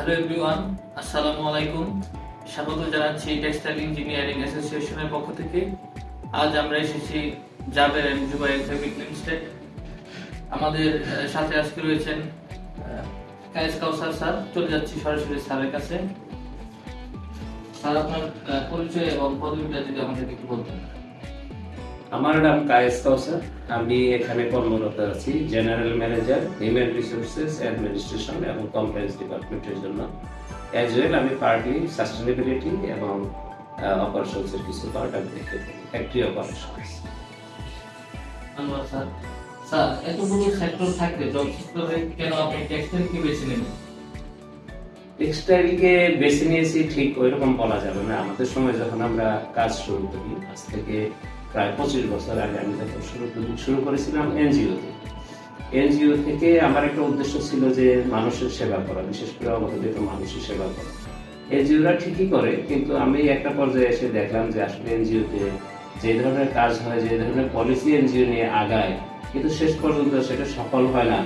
Hello everyone, আসসালামু আলাইকুম। স্বাগত জানাচ্ছি টেক্সটাইল ইঞ্জিনিয়ারিং অ্যাসোসিয়েশনের পক্ষ থেকে। আজ আমরা এসেছি জাবের জুবাইর ফেব্রিক লিমিটেড। আমাদের সাথে আজকে রয়েছেন কায়েস কাউসার স্যার। চলে যাচ্ছি সরাসরি স্যারের কাছে। স্যার, আপনার পরিচয় এবং পদবিটা যদি আমাদেরকে একটু বলতেন। আমার নাম কায়েস কাউসার। আমি এখানে কর্মরত আছি general manager human resources administration এবং কমপ্লায়েন্স ডিপার্টমেন্টের জন্য। অ্যাজ ওয়েল আমি পার্টলি সাস্টেনেবিলিটি এবং অপারেশনস এর কিছু পার্ট আমি দেখতে থাকি, ফ্যাক্টরি অপারেশনস। ধন্যবাদ স্যার। স্যার, এতগুলো সেক্টর থাকতে জব সেক্টরে কেন আপনি টেক্সটাইলকে বেছে নিলেন? টেক্সটাইলকে বেছে নিয়েছি ঠিক ওইরকম বলা যাবে না। আমাদের সময় যখন আমরা কাজ শুরু করি, আজ থেকে প্রায় 25 বছর আগে আমি যখন শুরু করেছিলাম এনজিও থেকে আমার একটা উদ্দেশ্য ছিল যে মানুষের সেবা করা, বিশেষ করে অবহেলিত মানুষের সেবা করা। এনজিওরা ঠিকই করে, কিন্তু আমি একটা পর্যায়ে এসে দেখলাম যে আসলে এনজিওতে যে ধরনের কাজ হয়, যে ধরনের পলিসি এনজিও নিয়ে আগায়, কিন্তু শেষ পর্যন্ত সেটা সফল হয় না।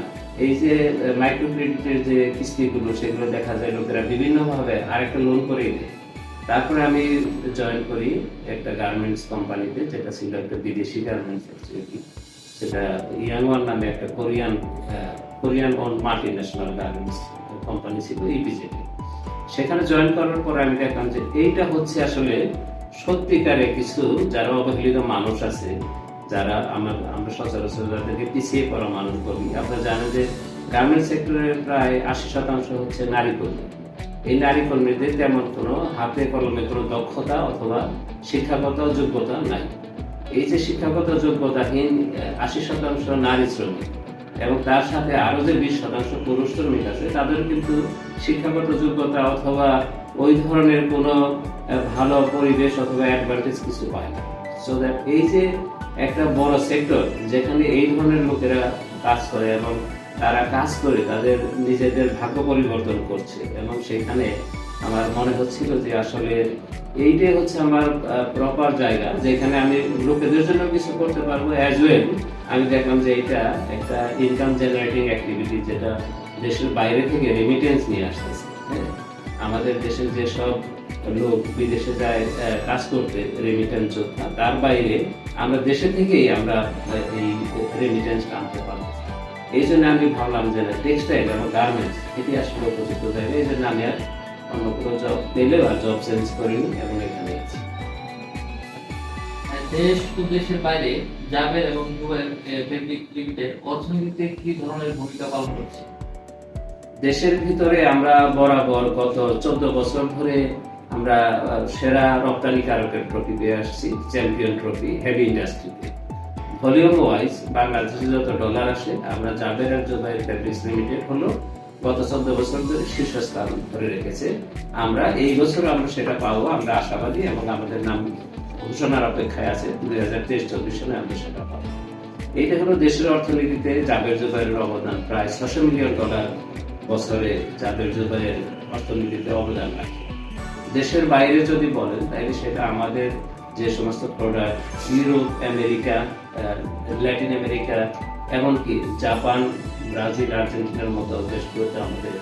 এই যে মাইক্রো ক্রেডিটের যে কিস্তিগুলো, সেগুলো দেখা যায় লোকেরা বিভিন্নভাবে আরেকটা লোন করে দেয়। তারপরে আমি জয়েন করি একটা গার্মেন্টস কোম্পানিতে, যেটা ছিল একটা বিদেশি গার্মেন্টস ফ্যাক্টরি। সেটা ইয়াংওয়ান নামে একটা Korean own multinational garments company ছিল, ইপিজেডি। সেখানে জয়েন করার পর আমি দেখলাম যে এইটা হচ্ছে আসলে সত্যিকারে কিছু যারা অবহেলিত মানুষ আছে, যারা আমরা সচরাচর যাদেরকে পিছিয়ে পড়া মানুষ বলি। আপনারা জানেন যে গার্মেন্টস সেক্টরের প্রায় 80% হচ্ছে নারী কর্মী। এই নারী কর্মীদের তেমন কোনো হাতে কলমে কোনো দক্ষতা অথবা শিক্ষাগত যোগ্যতা নাই। এই যে শিক্ষাগত যোগ্যতাহীন 80% নারী শ্রমিক এবং তার সাথে আরো যে 20% পুরুষ শ্রমিক আছে, তাদের কিন্তু শিক্ষাগত যোগ্যতা অথবা ওই ধরনের কোনো ভালো পরিবেশ অথবা অ্যাডভান্টেজ কিছু পায় না। সো দ্যাট এই যে একটা বড় সেক্টর যেখানে এই ধরনের লোকেরা কাজ করে এবং তারা কাজ করে তাদের নিজেদের ভাগ্য পরিবর্তন করছে, এবং সেখানে আমার মনে হচ্ছিল যে আসলে এইটাই হচ্ছে আমার প্রপার জায়গা, যেখানে আমি লোকেদের জন্য কিছু করতে পারবো। অ্যাজ ওয়েল আমি দেখলাম যে এটা একটা ইনকাম জেনারেটিং অ্যাক্টিভিটি, যেটা দেশের বাইরে থেকে রেমিটেন্স নিয়ে আসতেছে। আমাদের দেশের যেসব লোক বিদেশে যায় কাজ করতে, রেমিটেন্স যোদ্ধা, তার বাইরে আমরা দেশে থেকেই আমরা এই রেমিটেন্স আনতে পারবো। এই জন্য আমি ভাবলাম যে টেক্সটাইল এবং গার্মেন্টস এটি আসলে উপযুক্ত জায়গা। এই জন্য আমি আর অন্য কোনো জব পেলেও আর জব চেঞ্জ করিনি এবং এখানে আছি। দেশ ও দেশের বাইরে জাবের এবং জুবাইর ফেব্রিক লিমিটেড অর্থনীতিতে কি ধরনের ভূমিকা পালন করছে? দেশের ভিতরে আমরা বরাবর গত 14 বছর ধরে আমরা সেরা রপ্তানিকারকের ট্রফি পেয়ে আসছি, চ্যাম্পিয়ন ট্রফি হেভি ইন্ডাস্ট্রিতে। ভলিউম ওয়াইজ বাংলাদেশে যত ডলার আসে, আমরা জাবের আর জুবাইর ফেব্রিক্স লিমিটেড হলো গত 14 বছর ধরে শীর্ষস্থান ধরে রেখেছে। আমরা এই বছর আমরা সেটা পাবো, আমরা আশাবাদী, এবং আমাদের নাম ঘোষণার অপেক্ষায় আছে। 2023-24 সালে আমরা সেটা পাবো। এইটা হলো দেশের অর্থনীতিতে জাবের জুবাইরের অবদান। প্রায় $600 মিলিয়ন বছরে জাবের জুবাইর অর্থনীতিতে অবদান রাখে। দেশের বাইরে যদি বলেন তাহলে সেটা আমাদের যে সমস্ত product Europe, America, Latin America, এমনকি জাপান, ব্রাজিল, আর্জেন্টিনার মতো দেশগুলোতে আমাদের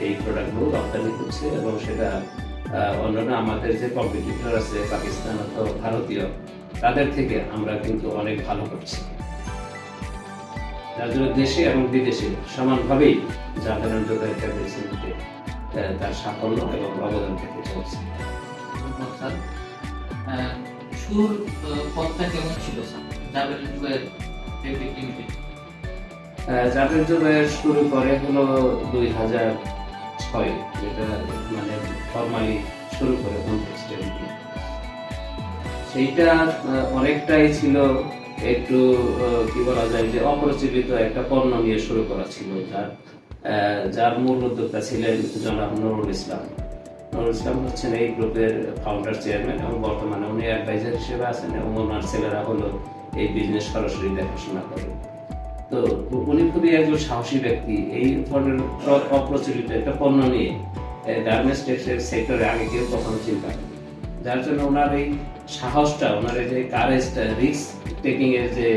এই প্রোডাক্টগুলো রপ্তানি করছে, এবং সেটা অন্যান্য আমাদের যে কম্পিটিটর আছে পাকিস্তান অথবা ভারতীয়, তাদের থেকে আমরা কিন্তু অনেক ভালো করছি। যার জন্য দেশে এবং বিদেশে সমানভাবেই জাবের জুবাইর ফেব্রিক্স লিমিটেড তার সাফল্য এবং অবদান থেকে চলছে। শুরুর পথটা কেমন ছিল sir Jaber Zubair fabric limited? Jaber Zubair শুরু করে হলো 2006, যেটা মানে ফর্মালি শুরু করে টেক্সটাইল। সেইটা অনেকটাই ছিল একটু কি বলা যায় যে অপ্রচলিত একটা পণ্য নিয়ে শুরু করা ছিল, যার মূল উদ্যোক্তা ছিলেন জনাব নুরুল ইসলাম। নুরুল ইসলাম হচ্ছেন এই গ্রুপের ফাউন্ডার চেয়ারম্যান, এবং বর্তমানে উনি অ্যাডভাইজার হিসেবে আছেন, এবং ওনার ছেলেরা হলো এই বিজনেস সরাসরি দেখাশোনা করে। তো উনি খুবই একজন সাহসী ব্যক্তি। এই ধরনের অপ্রচলিত একটা পণ্য নিয়ে গার্মেন্টস টেক্সটাইল সেক্টরে আগে কেউ কখনো চিন্তা করেনি। যার জন্য ওনার এই সাহসটা, ওনার এই যে কারেজটা, রিস্ক টেকিং এর যে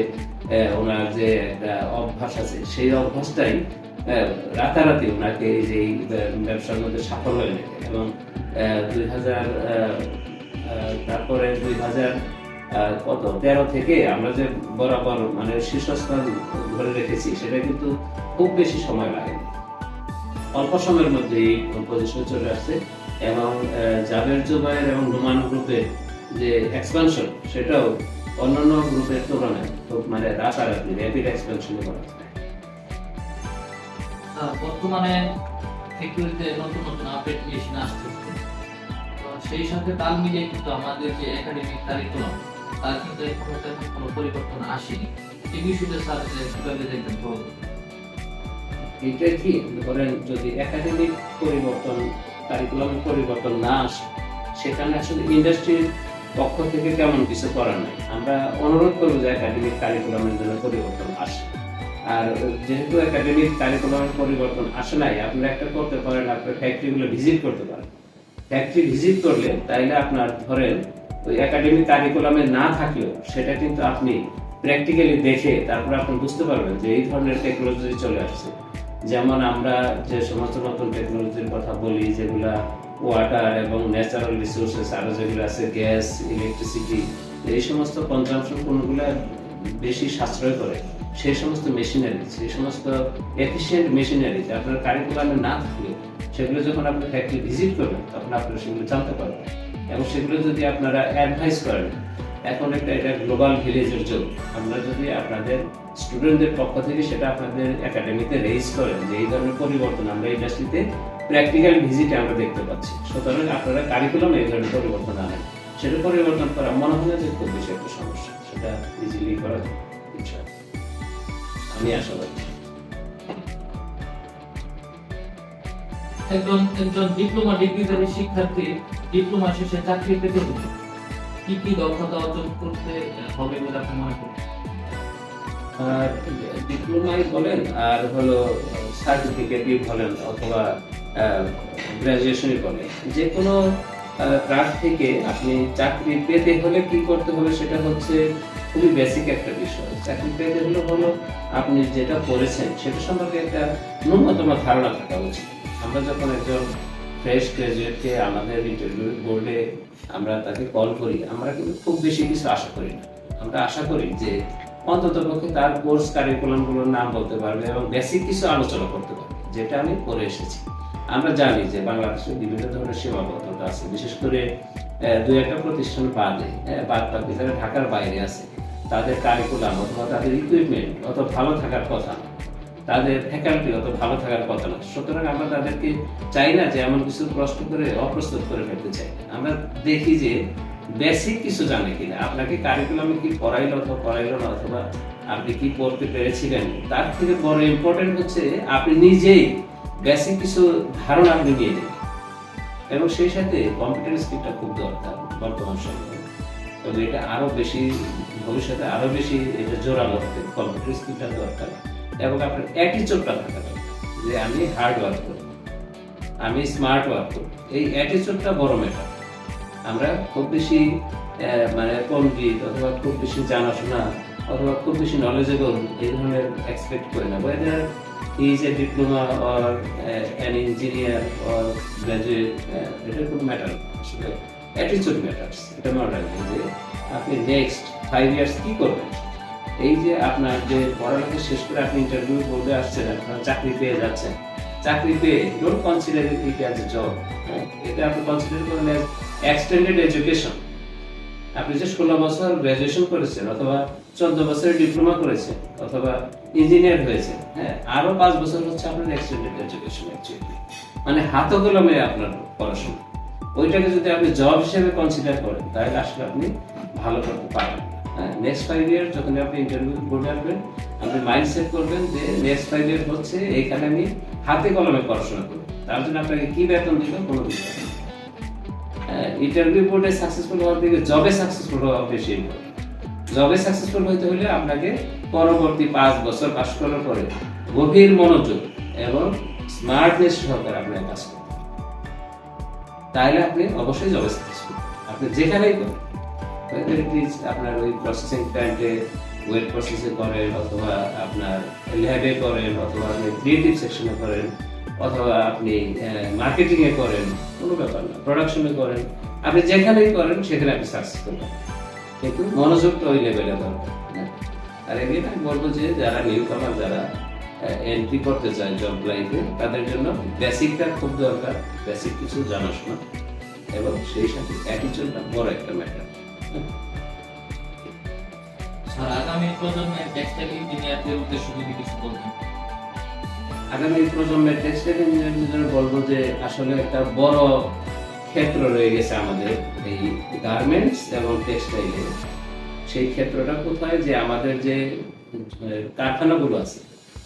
ওনার যে একটা অভ্যাস আছে, সেই অভ্যাসটাই রাতারাতি ওনাকে এই যে ব্যবসার মধ্যে সাফল্য এনে দেয়। এবং 2000 তারপরে 2013 থেকে আমরা যে বরাবর মানে শীর্ষস্থান ধরে রেখেছি, সেটা কিন্তু খুব বেশি সময় লাগেনি, অল্প সময়ের মধ্যে এই পজিশনে চলে আসছে। এবং জাবের জুবায়ের এবং নোমান গ্রুপের যে এক্সপানশন, সেটাও অন্যান্য গ্রুপের তুলনায় খুব মানে রাতারাতি র্যাপিড এক্সপানশন করা যায়। বর্তমানে ফ্যাক্টরিতে নতুন নতুন আপডেট মেশিন আসতেছে, তো সেই সাথে তাল মিলিয়ে কিন্তু আমাদের যে একাডেমিক কারিকুলাম, তার কিন্তু এখনো তেমন কোনো পরিবর্তন আসেনি। এই বিষয়টা স্যার কিভাবে দেখবেন বলুন। এটা কি ধরেন, যদি একাডেমিক পরিবর্তন, কারিকুলামের পরিবর্তন না আসে, সেখানে আসলে ইন্ডাস্ট্রির পক্ষ থেকে তেমন কিছু করার নাই। আমরা অনুরোধ করবো যে একাডেমিক কারিকুলামের জন্য পরিবর্তন আসে। আর যেহেতু একাডেমিক কারিকুলামের পরিবর্তন আসে নাই, আপনারা একটা করতে পারেন, আপনার ফ্যাক্টরিগুলো ভিজিট করতে পারেন। ফ্যাক্টরি ভিজিট করলে তাইলে আপনার ধরেন ওই একাডেমিক কারিকুলামে না থাকলেও সেটা কিন্তু আপনি প্র্যাকটিক্যালি দেখে তারপরে আপনি বুঝতে পারবেন যে এই ধরনের টেকনোলজি চলে আসছে। যেমন আমরা যে সমস্ত নতুন টেকনোলজির কথা বলি, যেগুলা ওয়াটার এবং ন্যাচারাল রিসোর্সেস, আরো যেগুলো আছে গ্যাস, ইলেকট্রিসিটি, এই সমস্ত কনজাম্পশন কোনগুলা বেশি সাশ্রয় করে, সেই সমস্ত মেশিনারি, সেই সমস্ত এফিশিয়েন্ট মেশিনারি আপনার কারিকুলামে না থাকলে, সেগুলো যখন আপনি ফ্যাক্টরি ভিজিট করবেন তখন আপনারা সেগুলো জানতে পারবেন। এবং সেগুলো যদি আপনারা অ্যাডভাইস করেন, এখন এটা গ্লোবাল ভিলেজের যুগ, আমরা যদি আপনাদের স্টুডেন্টদের পক্ষ থেকে সেটা আপনাদের একাডেমিতে রেইজ করেন যে এই ধরনের পরিবর্তন আমরা ইন্ডাস্ট্রিতে প্র্যাকটিক্যাল ভিজিটে আমরা দেখতে পাচ্ছি, সুতরাং আপনারা কারিকুলামে এই ধরনের পরিবর্তন আনেন, সেটা পরিবর্তন করা মনে হয় না যে খুব বেশি একটা সমস্যা, সেটা ইজিলি করা যায় ইনশাআল্লাহ, আমি আশাবাদী। একজন ডিপ্লোমা ডিগ্রিধারী শিক্ষার্থী ডিপ্লোমা শেষে চাকরি পেতে হলে কি কি দক্ষতা অর্জন করতে হবে বলে আপনি মনে করেন? ডিপ্লোমাই বলেন আর হলো সার্টিফিকেটই বলেন অথবা গ্রাজুয়েশনই বলেন, যে কোনো ক্লাস থেকে আপনি চাকরি পেতে হলে কি করতে হবে সেটা হচ্ছে খুবই বেসিক একটা বিষয়। চাকরি পেতে হলো আপনি যেটা পড়েছেন সেটা সম্পর্কে একটা ন্যূনতম ধারণা থাকা উচিত। আমরা যখন একজন ফ্রেশ গ্রাজুয়েটকে আমাদের ইন্টারভিউ বোর্ডে আমরা তাকে কল করি, আমরা কিন্তু খুব বেশি কিছু আশা করি না। আমরা আশা করি যে অন্ততপক্ষে তার কোর্স কারিকুলামগুলোর নাম বলতে পারবে এবং বেসিক কিছু আলোচনা করতে পারবে, যেটা আমি পড়ে এসেছি। আমরা জানি যে বাংলাদেশে বিভিন্ন ধরনের সীমাবদ্ধতা আছে, বিশেষ করে দুই একটা প্রতিষ্ঠান বাদ ভিতরে ঢাকার বাইরে আছে, তাদের কারিকুলাম অথবা তাদের ইকুইপমেন্ট অত ভালো থাকার কথা না, তাদের ফ্যাকাল্টি অত ভালো থাকার কথা না। সুতরাং আমরা তাদেরকে চাই না যে এমন কিছু প্রশ্ন করে অপ্রস্তুত করে ফেলতে চাই। আমরা দেখি যে বেসিক কিছু জানে কিনা, আপনাকে কারিকুলামে কি পড়াইলো অথবা পড়াইলো না, অথবা আপনি কি পড়তে পেরেছিলেন, তার থেকে বড় ইম্পর্টেন্ট হচ্ছে আপনি নিজেই বেসিক কিছু ধারণা আপনি নিয়ে নিন। এবং সেই সাথে কম্পিউটার স্কিলটা খুব দরকার বর্তমান সময়ে, তবে এটা আরো বেশি ভবিষ্যতে আরো বেশি এটা জোরালো হবে, কম্পিউটার স্কিলটা দরকার। এবং আপনার অ্যাটিটিউডটা থাকা দরকার যে আমি হার্ড ওয়ার্ক করব, আমি স্মার্ট ওয়ার্ক করব, এই অ্যাটিটিউডটা বড় ম্যাটার। আমরা খুব বেশি মানে পণ্ডিত অথবা খুব বেশি জানাশোনা অথবা খুব বেশি নলেজেবল এই ধরনের এক্সপেক্ট করি না। Whether he is a diploma or an engineer or graduate, এটা খুব ম্যাটার, আসলে অ্যাটিটিউড ম্যাটার্স। এটা মনে রাখবেন যে আপনি নেক্সট 5 ইয়ার্স কি করবেন। এই যে আপনার যে পড়ালেখা শেষ করে আপনি ইন্টারভিউ বোর্ডে আসছেন, আপনার চাকরি পেয়ে যাচ্ছেন, চাকরি পেয়ে don't consider it as a job, এটা আপনি কনসিডার করেন অ্যাজ এক্সটেন্ডেড এডুকেশন। আপনি যে 16 বছর গ্রাজুয়েশন করেছেন অথবা 14 বছরের ডিপ্লোমা করেছেন অথবা ইঞ্জিনিয়ার হয়েছেন, হ্যাঁ, আরো 5 বছর হচ্ছে আপনার এক্সটেন্ডেড এডুকেশন অ্যাকচুয়ালি, মানে হাতে কলমে আপনার পড়াশোনা। ওইটাকে যদি আপনি জব হিসেবে কনসিডার করেন তাহলে আসলে আপনি ভালো করতে পারবেন। নেক্সট 5 ইয়ার যখন আপনি ইন্টারভিউ বোর্ডে আসবেন, আপনি মাইন্ড সেট করবেন যে নেক্সট 5 ইয়ার হচ্ছে এইখানে আমি হাতে কলমে পড়াশোনা করব। তার জন্য আপনাকে কি বেতন দিবেন কোনো বিষয় নেই। ইন্টারভিউ বোর্ডে সাকসেসফুল হওয়ার থেকে জবে সাকসেসফুল হওয়া বেশি ইম্পর্টেন্ট। জবে সাকসেসফুল হতে হলে আপনাকে পরবর্তী 5 বছর পাস করার পরে গভীর মনোযোগ এবং স্মার্টনেস সহকারে আপনার কাজ করতে হবে, তাহলে আপনি অবশ্যই জবে সাকসেসফুল। আপনি যেখানেই করেন, আপনার ওই প্রসেসিং প্ল্যান্টে ওয়েট প্রসেসে করেন অথবা আপনার ল্যাবে করেন অথবা আপনি ক্রিয়েটিভ সেকশনে করেন অথবা আপনি মার্কেটিংয়ে করেন, কোনো ব্যাপার না, প্রোডাকশনে করেন, আপনি যেখানেই করেন সেখানে আপনি সাকসেসফুল হবেন, কিন্তু মনোযোগটা ওই লেভেলে দরকার। আর এখানে আমি বলবো যে যারা নিউ কামার, যারা এন্ট্রি করতে চায় জব লাইফে, তাদের জন্য বেসিকটা খুব দরকার, বেসিক কিছু জানাশোনা, এবং সেই সাথে অ্যাটিটিউডটা বড় একটা ম্যাটার। স্যার, আগামী প্রজন্মের টেক্সটাইল ইঞ্জিনিয়ারদের উদ্দেশ্যে যদি কিছু বলতেন। আগামী প্রজন্মের টেক্সটাইল ইঞ্জিনিয়ারদের জন্য বলবো যে আসলে একটা বড় ক্ষেত্র রয়ে গেছে আমাদের এই গার্মেন্টস এবং টেক্সটাইলে। সেই ক্ষেত্রটা কোথায়, যে আমাদের যে কারখানাগুলো আছে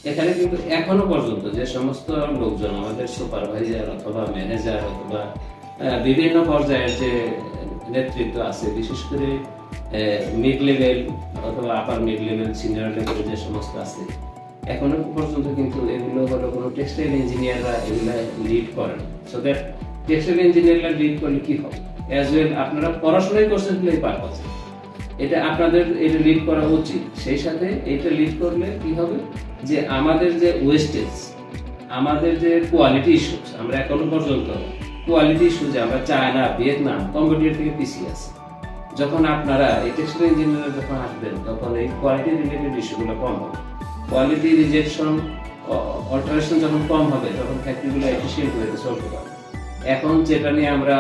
এখানে কিন্তু এখনো পর্যন্ত যে সমস্ত লোকজন, আমাদের সুপারভাইজার অথবা ম্যানেজার অথবা বিভিন্ন পর্যায়ের যে নেতৃত্ব আছে, বিশেষ করে মিড লেভেল অথবা আপার মিড লেভেল, সিনিয়র লেভেল যে সমস্ত আছে, এখনো পর্যন্ত কিন্তু এগুলো হলো কোনো টেক্সটাইল ইঞ্জিনিয়াররা এগুলো লিড করে না। সো দ্যাট টেক্সটাইল ইঞ্জিনিয়াররা লিড করলে কি হবে, অ্যাজ ওয়েল আপনারা পড়াশোনাই করছেন এই পারপাস, এটা আপনাদের এটা লিড করা উচিত। সেই সাথে এটা লিড করলে কি হবে, যে আমাদের যে ওয়েস্টেজ, আমাদের যে কোয়ালিটি ইস্যুস, আমরা এখনো পর্যন্ত কোয়ালিটি ইস্যু যে আমরা চায়না, ভিয়েতনাম কম্পিটিটর থেকে পিছিয়ে আছি। যখন আপনারা এই টেক্সটাইল ইঞ্জিনিয়ার যখন আসবেন, তখন এই কোয়ালিটি রিলেটেড ইস্যুগুলো কম হবে, কোয়ালিটি রিজেকশন, অল্টারেশন যখন কম হবে, তখন ফ্যাক্টরিগুলো এফিশিয়েন্ট ওয়েতে চলতে পারবে। এখন যেটা নিয়ে আমরা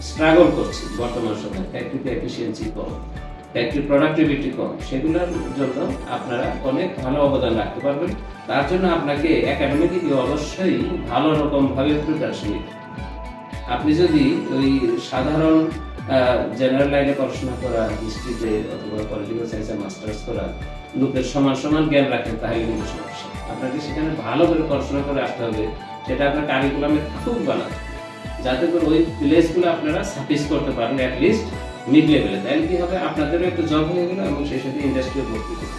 স্ট্রাগল করছি বর্তমান সময়ে, ফ্যাক্টরিতে এফিসিয়েন্সি কম, ফ্যাক্টরি প্রোডাক্টিভিটি কম, সেগুলোর জন্য আপনারা অনেক ভালো অবদান রাখতে পারবেন। তার জন্য আপনাকে একাডেমিকলি অবশ্যই ভালো রকম ভাবে প্রিপারেশন নিতে। আপনি যদি ওই সাধারণ জেনারেল লাইনে পড়াশোনা করা, হিস্ট্রিতে অথবা পলিটিক্যাল সায়েন্সে মাস্টার্স করা লোকের সমান সমান জ্ঞান রাখেন, তাহলে কিন্তু সমস্যা। আপনাকে সেখানে ভালো করে পড়াশোনা করে আসতে হবে, সেটা আপনার কারিকুলামে খুব বানাতে, যাতে করে ওই প্লেসগুলো আপনারা সাফিস করতে পারেন অ্যাটলিস্ট মিড লেভেলে। তাহলে কি হবে, আপনাদেরও একটা জব হয়ে গেল এবং সেই সাথে ইন্ডাস্ট্রিও ভর্তি হবে।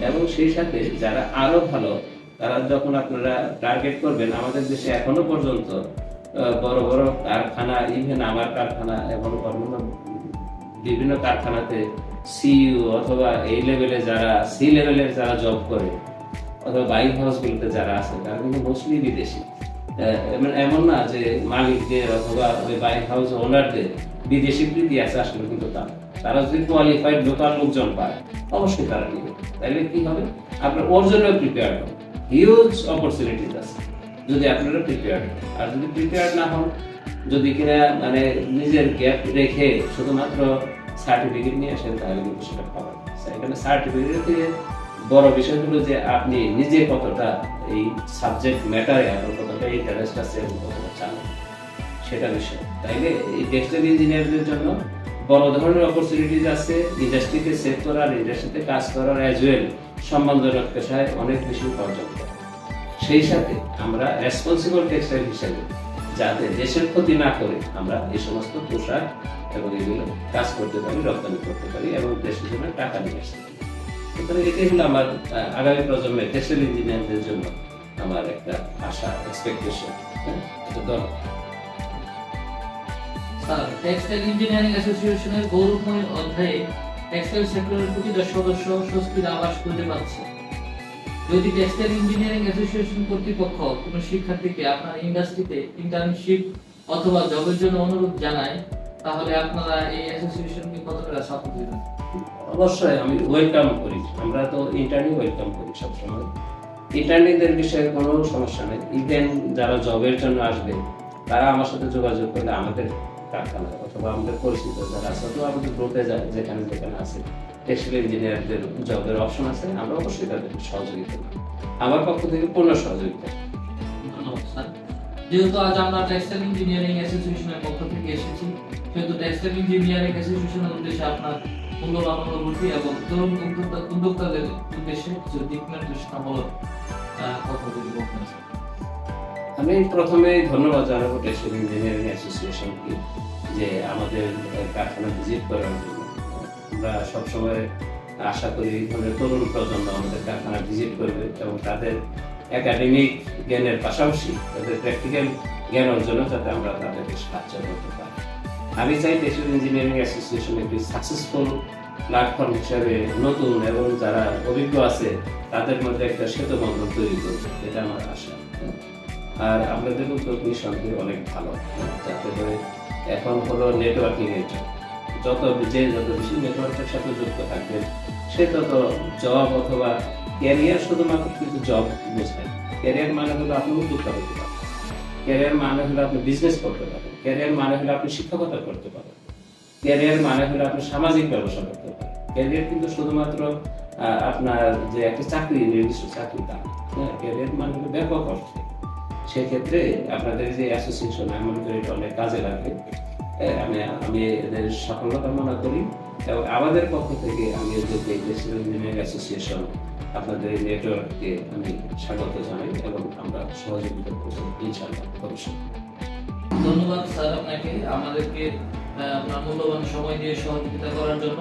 এবং সেই সাথে যারা আরো ভালো, তারা যখন আপনারা টার্গেট করবেন, আমাদের দেশে এখনো পর্যন্ত বড় বড় কারখানা, ইভেন আমার কারখানা এবং বিভিন্ন কারখানাতে সিইও অথবা এই লেভেলে যারা, সি লেভেলের যারা জব করে অথবা বাইক হাউসগুলোতে যারা আছে, তারা কিন্তু মোস্টলি বিদেশি। এমন না যে মালিকদের অথবা ওই বাইক হাউস ওনারদের বিদেশি প্রীতি আছে, আসলে কিন্তু তারা যদি কোয়ালিফাইড লোকাল লোকজন পায়, অবশ্যই তারা নিবে। তাইলে কি হবে, আপনার ওর জন্য প্রিপেয়ার হবে, হিউজ অপরচুনিটিস আছে যদি আপনারা প্রিপেয়ার হন। আর যদি প্রিপেয়ার না হন, যদি কিনা মানে নিজের গ্যাপ রেখে শুধুমাত্র সার্টিফিকেট নিয়ে আসেন, তাহলে কিন্তু সেটা পাবেন। এখানে সার্টিফিকেট দিয়ে বড় বিষয় হলো যে আপনি নিজে কতটা এই সাবজেক্ট ম্যাটারে আপনার কতটা ইন্টারেস্ট আছে এবং কতটা চান, সেটা বিষয়। তাইলে এই টেক্সটাইল ইঞ্জিনিয়ারদের জন্য বড় ধরনের অপরচুনিটিজ আছে, ইন্ডাস্ট্রিতে সেভ করার, ইন্ডাস্ট্রিতে কাজ করার, অ্যাজ ওয়েল সম্মানজনক পেশায় অনেক বেশি উপার্জন করা। সেই সাথে আমরা রেসপন্সিবল টেক্সটাইল হিসেবে যাতে দেশের ক্ষতি না করে আমরা এই সমস্ত পোশাক এবং এগুলো কাজ করতে পারি, রপ্তানি করতে পারি এবং দেশের জন্য টাকা নিয়ে আসতে পারি। সুতরাং এটাই হলো আমার আগামী প্রজন্মের টেক্সটাইল ইঞ্জিনিয়ারদের জন্য আমার একটা আশা, এক্সপেকটেশন। স্যার, টেক্সটাইল ইঞ্জিনিয়ারিং অ্যাসোসিয়েশনের গৌরবময় অধ্যায়ে টেক্সটাইল সেক্টরের প্রতিটা সদস্য স্বস্তির আবাস খুঁজে পাচ্ছে। যদি টেক্সটাইল ইঞ্জিনিয়ারিং অ্যাসোসিয়েশন কর্তৃপক্ষ কোনো শিক্ষার্থীকে আপনার ইন্ডাস্ট্রিতে ইন্টার্নশিপ অথবা জবের জন্য অনুরোধ জানায়, তাহলে আপনারা এই অ্যাসোসিয়েশনকে কতটা সাপোর্ট দিবেন? অবশ্যই আমি ওয়েলকাম করি, আমরা তো ইন্টার্নি ওয়েলকাম করি সবসময়। ইন্টার্নিদের বিষয়ে কোনো সমস্যা নেই। ইভেন যারা জবের জন্য আসবে, তারা আমার সাথে যোগাযোগ করলে আমাদের কারখানা অথবা আমাদের পরিচিত যারা আছে অথবা আমাদের গ্রুপে যেখানে যেখানে আছে টেক্সটাইল ইঞ্জিনিয়ারদের জবের অপশন আছে, আমরা অবশ্যই তাদেরকে সহযোগিতা করি। আমার পক্ষ থেকে পূর্ণ সহযোগিতা। ধন্যবাদ স্যার। যেহেতু আজ আমরা টেক্সটাইল ইঞ্জিনিয়ারিং অ্যাসোসিয়েশনের পক্ষ থেকে এসেছি, সেহেতু টেক্সটাইল ইঞ্জিনিয়ারিং অ্যাসোসিয়েশনের উদ্দেশ্যে আপনার মূল্যবান অনুভূতি এবং তরুণ উদ্যোক্তাদের উদ্দেশ্যে কিছু দিক নির্দেশনামূলক কথা বলি বলতেন। আমি প্রথমে ধন্যবাদ জানাবো টেক্সটাইল ইঞ্জিনিয়ারিং অ্যাসোসিয়েশনকে যে আমাদের কারখানা ভিজিট করার জন্য। আমরা সবসময় আশা করি তরুণ প্রজন্ম আমাদের কারখানা ভিজিট করবে এবং তাদের একাডেমিক জ্ঞানের পাশাপাশি তাদের প্র্যাকটিক্যাল জ্ঞান অর্জনের যাতে আমরা তাদেরকে সাহায্য করতে পারি। আমি চাই টেক্সটাইল ইঞ্জিনিয়ারিং অ্যাসোসিয়েশন একটি সাকসেসফুল প্ল্যাটফর্ম হিসাবে নতুন এবং যারা অভিজ্ঞ আছে তাদের মধ্যে একটা সেতু বন্ধন তৈরি করবে, এটা আমার আশা। আর আপনাদের উদ্যোগ নিঃসন্দেহে অনেক ভালো, যাতে করে এখন হলো নেটওয়ার্কিং এর যত বেশি নেটওয়ার্কের সাথে যুক্ত থাকবেন সে তত জব অথবা ক্যারিয়ার, শুধুমাত্র কিন্তু জব বোঝায়। ক্যারিয়ার মানে হলো আপনি উদ্যোক্তা হতে পারেন, ক্যারিয়ার মানে হলো আপনি বিজনেস করতে পারেন, ক্যারিয়ার মানে হলো আপনি শিক্ষকতা করতে পারেন, ক্যারিয়ার মানে হলো আপনি সামাজিক ব্যবসা করতে পারেন। ক্যারিয়ার কিন্তু শুধুমাত্র আপনার যে একটা চাকরি, নির্দিষ্ট চাকরি তা ক্যারিয়ার মানে হলো ব্যাপক অর্থে। সেক্ষেত্রে আপনাদের যে অ্যাসোসিয়েশন, আমি মনে করি এটা অনেক কাজে লাগবে। আমি এদের সাফল্য কামনা করি এবং আমাদের পক্ষ থেকে আমি টেক্সটাইল ইঞ্জিনিয়ারিং অ্যাসোসিয়েশন আপনাদের এই নেটওয়ার্ককে আমি স্বাগত জানাই এবং আমরা সহযোগিতা করব ইনশাআল্লাহ ভবিষ্যতে। ধন্যবাদ স্যার আপনাকে আমাদেরকে আপনার মূল্যবান সময় দিয়ে সহযোগিতা করার জন্য।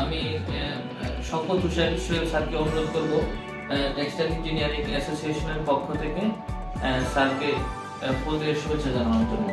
আমি শওকত হোসেন স্যারকে অনুরোধ করব টেক্সটাইল ইঞ্জিনিয়ারিং অ্যাসোসিয়েশনের পক্ষ থেকে স্যারকে ফুল দিয়ে শুভেচ্ছা জানানোর জন্য।